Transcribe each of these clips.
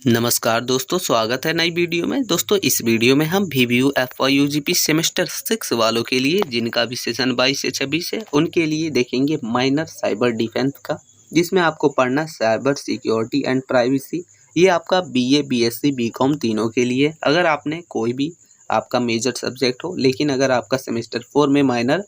नमस्कार दोस्तों, स्वागत है नई वीडियो में। दोस्तों इस वीडियो में हम VVU FYUGP सेमेस्टर 6 वालों के लिए जिनका भी सेशन 22 से 26 है उनके लिए देखेंगे माइनर साइबर डिफेंस का, जिसमें आपको पढ़ना साइबर सिक्योरिटी एंड प्राइवेसी। ये आपका BA BSc BCom तीनों के लिए। अगर आपने कोई भी आपका मेजर सब्जेक्ट हो, लेकिन अगर आपका सेमेस्टर 4 में माइनर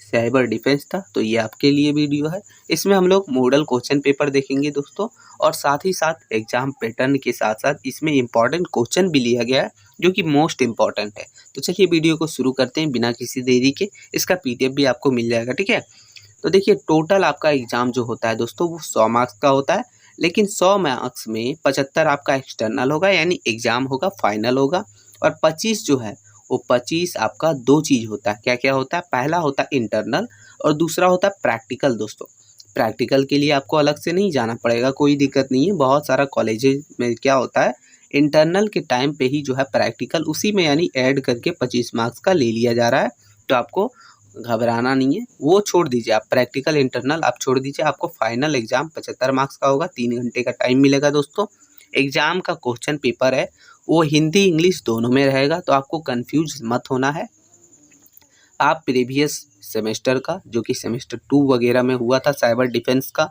साइबर डिफेंस था तो ये आपके लिए वीडियो है। इसमें हम लोग मॉडल क्वेश्चन पेपर देखेंगे दोस्तों, और साथ ही साथ एग्जाम पैटर्न के साथ साथ इसमें इंपॉर्टेंट क्वेश्चन भी लिया गया है जो कि मोस्ट इंपॉर्टेंट है। तो चलिए वीडियो को शुरू करते हैं बिना किसी देरी के। इसका PDF भी आपको मिल जाएगा, ठीक है। तो देखिए टोटल आपका एग्जाम जो होता है दोस्तों वो 100 मार्क्स का होता है, लेकिन 100 मार्क्स में 75 आपका एक्सटर्नल होगा यानी एग्जाम होगा, फाइनल होगा। और 25 जो है वो 25 आपका दो चीज़ होता है। क्या क्या होता है? पहला होता है इंटरनल और दूसरा होता है प्रैक्टिकल दोस्तों। प्रैक्टिकल के लिए आपको अलग से नहीं जाना पड़ेगा, कोई दिक्कत नहीं है। बहुत सारा कॉलेजेस में क्या होता है, इंटरनल के टाइम पे ही जो है प्रैक्टिकल उसी में यानी ऐड करके 25 मार्क्स का ले लिया जा रहा है। तो आपको घबराना नहीं है, वो छोड़ दीजिए। आप प्रैक्टिकल इंटरनल आप छोड़ दीजिए। आपको फाइनल एग्जाम 75 मार्क्स का होगा, 3 घंटे का टाइम मिलेगा दोस्तों। एग्जाम का क्वेश्चन पेपर है वो हिंदी इंग्लिश दोनों में रहेगा, तो आपको कंफ्यूज मत होना है। आप प्रीवियस सेमेस्टर का जो कि सेमेस्टर 2 वगैरह में हुआ था साइबर डिफेंस का,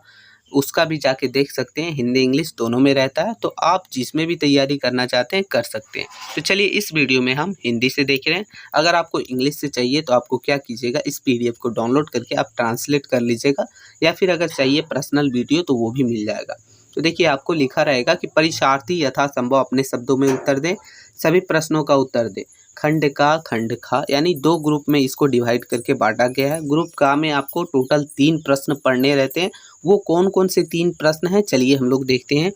उसका भी जाके देख सकते हैं। हिंदी इंग्लिश दोनों में रहता है, तो आप जिसमें भी तैयारी करना चाहते हैं कर सकते हैं। तो चलिए इस वीडियो में हम हिंदी से देख रहे हैं। अगर आपको इंग्लिश से चाहिए तो आपको क्या कीजिएगा, इस PDF को डाउनलोड करके आप ट्रांसलेट कर लीजिएगा, या फिर अगर चाहिए पर्सनल वीडियो तो वो भी मिल जाएगा। तो देखिए आपको लिखा रहेगा कि परीक्षार्थी यथासंभव अपने शब्दों में उत्तर दें, सभी प्रश्नों का उत्तर दें। खंड का खंड खा यानी 2 ग्रुप में इसको डिवाइड करके बांटा गया है। ग्रुप का में आपको टोटल 3 प्रश्न पढ़ने रहते हैं। वो कौन कौन से 3 प्रश्न हैं चलिए हम लोग देखते हैं।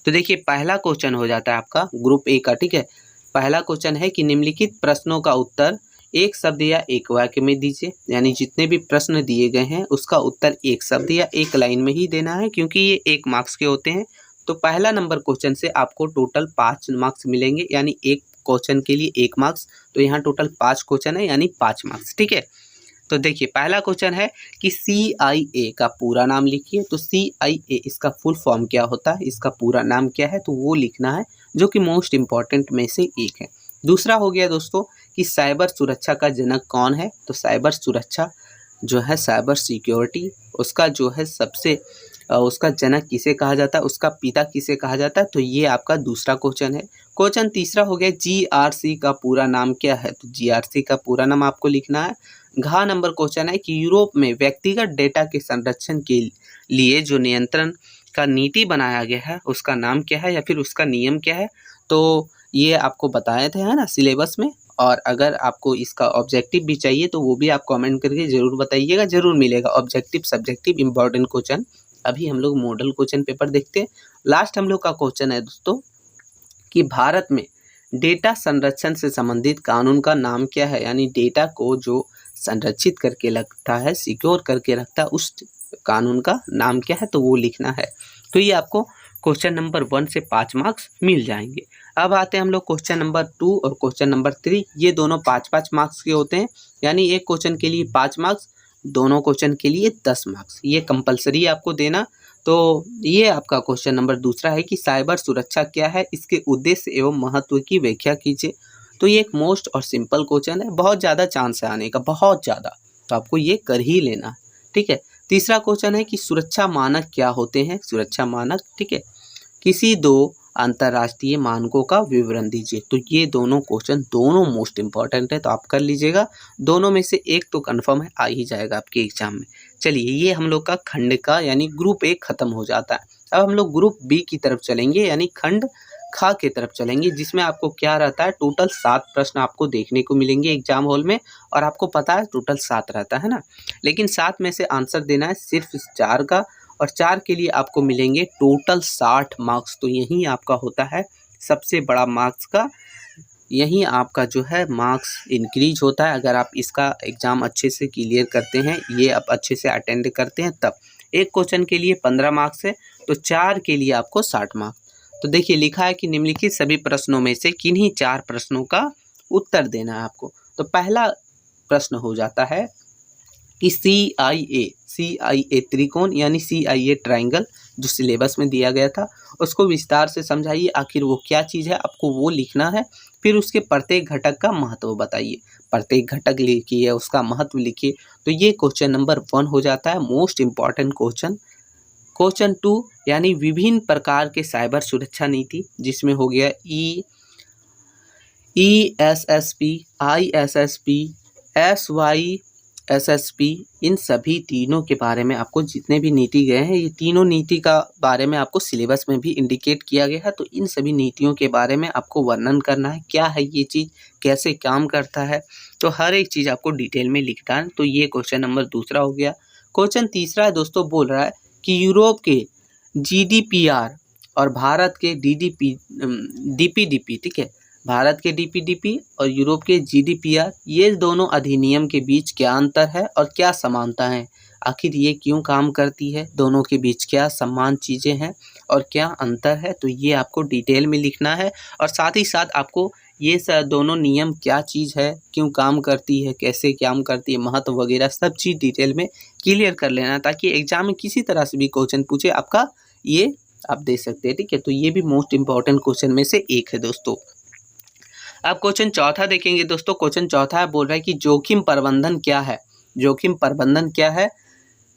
तो देखिए पहला क्वेश्चन हो जाता है आपका ग्रुप A का, ठीक है। पहला क्वेश्चन है कि निम्नलिखित प्रश्नों का उत्तर एक शब्द या एक वाक्य में दीजिए। यानी जितने भी प्रश्न दिए गए हैं उसका उत्तर एक शब्द या एक लाइन में ही देना है, क्योंकि ये 1 मार्क्स के होते हैं। तो पहला नंबर क्वेश्चन से आपको टोटल 5 मार्क्स मिलेंगे, यानी एक क्वेश्चन के लिए 1 मार्क्स। तो यहाँ टोटल 5 क्वेश्चन है यानी 5 मार्क्स, ठीक है। तो देखिए पहला क्वेश्चन है कि CIA का पूरा नाम लिखिए। तो CIA इसका फुल फॉर्म क्या होता है, इसका पूरा नाम क्या है, तो वो लिखना है, जो कि मोस्ट इम्पॉर्टेंट में से एक है। दूसरा हो गया दोस्तों कि साइबर सुरक्षा का जनक कौन है। तो साइबर सुरक्षा जो है साइबर सिक्योरिटी, उसका जो है सबसे उसका जनक किसे कहा जाता है, उसका पिता किसे कहा जाता है। तो ये आपका दूसरा क्वेश्चन है। क्वेश्चन तीसरा हो गया GRC का पूरा नाम क्या है। तो GRC का पूरा नाम आपको लिखना है। घ नंबर क्वेश्चन है कि यूरोप में व्यक्तिगत डेटा के संरक्षण के लिए जो नियंत्रण का नीति बनाया गया है उसका नाम क्या है, या फिर उसका नियम क्या है। तो ये आपको बताए थे है ना सिलेबस में। और अगर आपको इसका ऑब्जेक्टिव भी चाहिए तो वो भी आप कमेंट करके ज़रूर बताइएगा, ज़रूर मिलेगा ऑब्जेक्टिव सब्जेक्टिव इंपॉर्टेंट क्वेश्चन। अभी हम लोग मॉडल क्वेश्चन पेपर देखते हैं। लास्ट हम लोग का क्वेश्चन है दोस्तों कि भारत में डेटा संरक्षण से संबंधित कानून का नाम क्या है। यानी डेटा को जो संरक्षित करके रखता है, सिक्योर करके रखता है, उस कानून का नाम क्या है, तो वो लिखना है। तो ये आपको क्वेश्चन नंबर 1 से 5 मार्क्स मिल जाएंगे। अब आते हैं हम लोग क्वेश्चन नंबर 2 और क्वेश्चन नंबर 3। ये दोनों 5-5 मार्क्स के होते हैं, यानी एक क्वेश्चन के लिए 5 मार्क्स, दोनों क्वेश्चन के लिए 10 मार्क्स। ये कंपलसरी आपको देना। तो ये आपका क्वेश्चन नंबर दूसरा है कि साइबर सुरक्षा क्या है, इसके उद्देश्य एवं महत्व की व्याख्या कीजिए। तो ये एक मोस्ट और सिंपल क्वेश्चन है, बहुत ज़्यादा चांस है आने का, बहुत ज़्यादा। तो आपको ये कर ही लेना है, ठीक है। तीसरा क्वेश्चन है कि सुरक्षा मानक क्या होते हैं। सुरक्षा मानक, ठीक है। किसी 2 अंतर्राष्ट्रीय मानकों का विवरण दीजिए। तो ये दोनों क्वेश्चन दोनों मोस्ट इंपॉर्टेंट है, तो आप कर लीजिएगा। दोनों में से एक तो कंफर्म है, आ ही जाएगा आपके एग्जाम में। चलिए ये हम लोग का खंड का यानी ग्रुप A खत्म हो जाता है। अब हम लोग ग्रुप B की तरफ चलेंगे, यानी खंड खा की तरफ चलेंगे, जिसमें आपको क्या रहता है, टोटल 7 प्रश्न आपको देखने को मिलेंगे एग्जाम हॉल में। और आपको पता है टोटल 7 रहता है ना, लेकिन 7 में से आंसर देना है सिर्फ 4 का, और 4 के लिए आपको मिलेंगे टोटल 60 मार्क्स। तो यही आपका होता है सबसे बड़ा मार्क्स का, यहीं आपका जो है मार्क्स इंक्रीज होता है। अगर आप इसका एग्ज़ाम अच्छे से क्लियर करते हैं, ये आप अच्छे से अटेंड करते हैं, तब एक क्वेश्चन के लिए 15 मार्क्स है, तो 4 के लिए आपको 60 मार्क्स। तो देखिए लिखा है कि निम्नलिखित सभी प्रश्नों में से किन्हीं 4 प्रश्नों का उत्तर देना है आपको। तो पहला प्रश्न हो जाता है कि CIA CIA त्रिकोण यानी CIA ट्रायंगल जो सिलेबस में दिया गया था उसको विस्तार से समझाइए, आखिर वो क्या चीज़ है आपको वो लिखना है। फिर उसके प्रत्येक घटक का महत्व बताइए, प्रत्येक घटक लिखिए, उसका महत्व लिखिए। तो ये क्वेश्चन नंबर 1 हो जाता है मोस्ट इम्पॉर्टेंट क्वेश्चन। क्वेश्चन 2 यानी विभिन्न प्रकार के साइबर सुरक्षा नीति, जिसमें हो गया ESSP, ISSP, SYSSP, इन सभी तीनों के बारे में आपको जितने भी नीति गए हैं ये तीनों नीति का बारे में आपको सिलेबस में भी इंडिकेट किया गया है। तो इन सभी नीतियों के बारे में आपको वर्णन करना है, क्या है ये चीज़, कैसे काम करता है, तो हर एक चीज़ आपको डिटेल में लिखना है। तो ये क्वेश्चन नंबर 2 हो गया। क्वेश्चन 3 है दोस्तों, बोल रहा है कि यूरोप के GDPR और भारत के DPDP, ठीक है, भारत के DPDP और यूरोप के GDPR, ये दोनों अधिनियम के बीच क्या अंतर है और क्या समानता है, आखिर ये क्यों काम करती है, दोनों के बीच क्या समान चीज़ें हैं और क्या अंतर है, तो ये आपको डिटेल में लिखना है। और साथ ही साथ आपको ये दोनों नियम क्या चीज़ है, क्यों काम करती है, कैसे काम करती है, महत्व वगैरह सब चीज़ डिटेल में क्लियर कर लेना, ताकि एग्जाम में किसी तरह से भी क्वेश्चन पूछे आपका ये आप दे सकते हैं, ठीक है। तो ये भी मोस्ट इम्पॉर्टेंट क्वेश्चन में से एक है दोस्तों। अब क्वेश्चन 4 देखेंगे दोस्तों। क्वेश्चन 4 बोल रहा है कि जोखिम प्रबंधन क्या है। जोखिम प्रबंधन क्या है?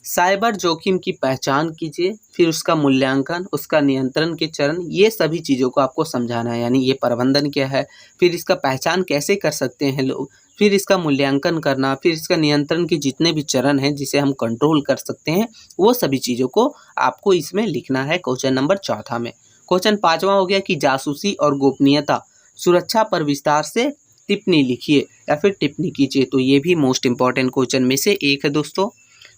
साइबर जोखिम की पहचान कीजिए, फिर उसका मूल्यांकन, उसका नियंत्रण के चरण, ये सभी चीज़ों को आपको समझाना है। यानी ये प्रबंधन क्या है, फिर इसका पहचान कैसे कर सकते हैं लोग, फिर इसका मूल्यांकन करना, फिर इसका नियंत्रण के जितने भी चरण हैं जिसे हम कंट्रोल कर सकते हैं, वो सभी चीज़ों को आपको इसमें लिखना है क्वेश्चन नंबर 4 में। क्वेश्चन 5 हो गया कि जासूसी और गोपनीयता सुरक्षा पर विस्तार से टिप्पणी लिखिए या फिर टिप्पणी कीजिए। तो ये भी मोस्ट इम्पॉर्टेंट क्वेश्चन में से एक है दोस्तों।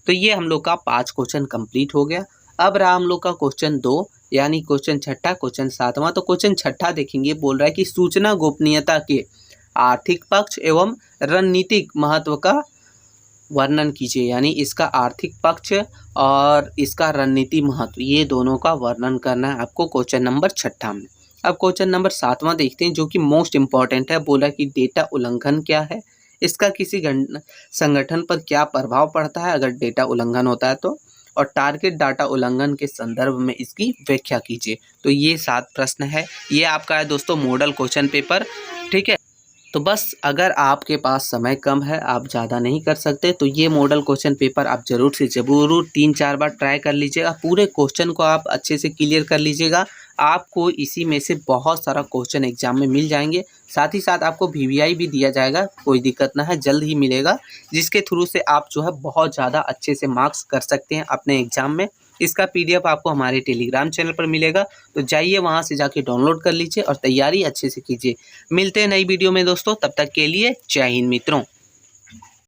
तो ये हम लोग का 5 क्वेश्चन कंप्लीट हो गया। अब रहा हम लोग का क्वेश्चन 2 यानी क्वेश्चन 6, क्वेश्चन 7। तो क्वेश्चन 6 देखेंगे, बोल रहा है कि सूचना गोपनीयता के आर्थिक पक्ष एवं रणनीतिक महत्व का वर्णन कीजिए। यानी इसका आर्थिक पक्ष और इसका रणनीति महत्व, ये दोनों का वर्णन करना है आपको क्वेश्चन नंबर 6 में। अब क्वेश्चन नंबर 7 देखते हैं, जो कि मोस्ट इम्पॉर्टेंट है। बोला कि डेटा उल्लंघन क्या है, इसका किसी संगठन पर क्या प्रभाव पड़ता है अगर डेटा उल्लंघन होता है तो, और टारगेट डाटा उल्लंघन के संदर्भ में इसकी व्याख्या कीजिए। तो ये 7 प्रश्न है, ये आपका है दोस्तों मॉडल क्वेश्चन पेपर, ठीक है। तो बस अगर आपके पास समय कम है, आप ज़्यादा नहीं कर सकते, तो ये मॉडल क्वेश्चन पेपर आप ज़रूर से ज़रूर 3-4 बार ट्राई कर लीजिएगा। पूरे क्वेश्चन को आप अच्छे से क्लियर कर लीजिएगा, आपको इसी में से बहुत सारा क्वेश्चन एग्जाम में मिल जाएंगे। साथ ही साथ आपको VVI भी दिया जाएगा, कोई दिक्कत ना है, जल्द ही मिलेगा, जिसके थ्रू से आप जो है बहुत ज़्यादा अच्छे से मार्क्स कर सकते हैं अपने एग्ज़ाम में। इसका PDF आपको हमारे टेलीग्राम चैनल पर मिलेगा, तो जाइए वहां से जाके डाउनलोड कर लीजिए और तैयारी अच्छे से कीजिए। मिलते हैं नई वीडियो में दोस्तों, तब तक के लिए जय हिंद मित्रों।